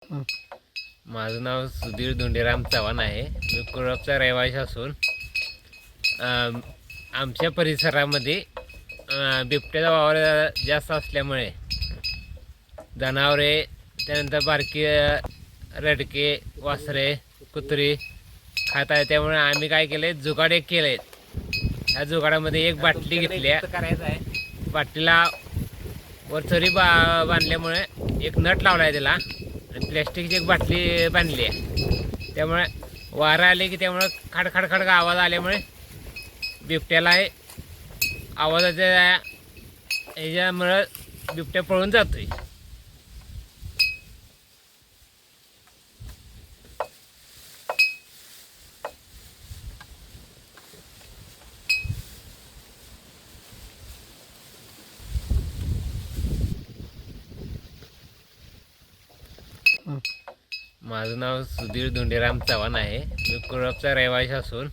हं. माझं नाव सुधीर धोंडीराम चव्हाण आहे. मी कुळपचा रहिवासी असून आमच्या परिसरामध्ये बिबट्याचा वावर जास्त असल्यामुळे जनावरे, त्यानंतर बारकी रडके, वासरे, कुत्री खात आहे. त्यामुळे आम्ही काय केले, जुगाड एक केले. त्या जुगाडामध्ये एक बाटली घेतली करायचं आहे. बाटलीला वर चरी बांधल्यामुळे एक नट लावला आहे त्याला आणि प्लॅस्टिकची एक बाटली बांधली आहे. त्यामुळे वारा आले की त्यामुळे खडखडखड आवाज आल्यामुळे बिबट्याला आवाजाच्या ह्याच्यामुळं बिबट्या पळून जातोय. माझं नाव सुधीर धोंडीराम चव्हाण आहे. मी कुळपचा रहिवासी असून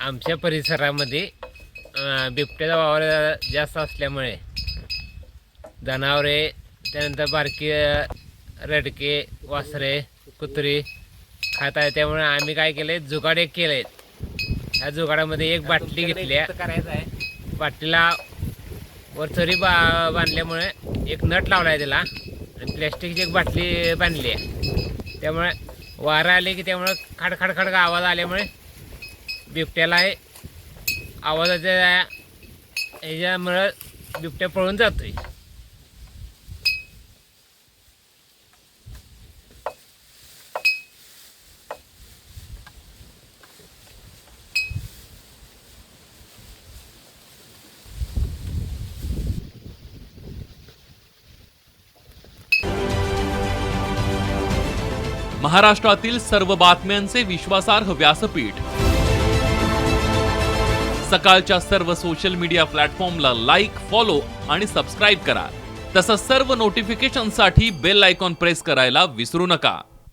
आमच्या परिसरामध्ये बिबट्याचा वावर जास्त असल्यामुळे जनावरे, त्यानंतर बारकी रडके, वासरे, कुत्री खात आहे. त्यामुळे आम्ही काय केले, जुगाड एक केले. त्या जुगाडामध्ये एक बाटली घेतली करायचं आहे. बाटलीला वर चरी बांधल्यामुळे एक नट लावला आहे त्याला आणि प्लॅस्टिकची एक बाटली बांधली आहे. त्यामुळे वारा आले की त्यामुळे खडखडखड आवाज आल्यामुळे बिबट्याला आवाजाच्या ह्याच्यामुळं बिबट्या पळून जातोय. महाराष्ट्रातील सर्व बातम्यांचे विश्वासार्ह व्यासपीठ. सकाळच्या सर्व सोशल मीडिया प्लॅटफॉर्मला लाईक, फॉलो आणि सबस्क्राईब करा. तसंच सर्व नोटिफिकेशनसाठी बेल आयकॉन प्रेस करायला विसरू नका.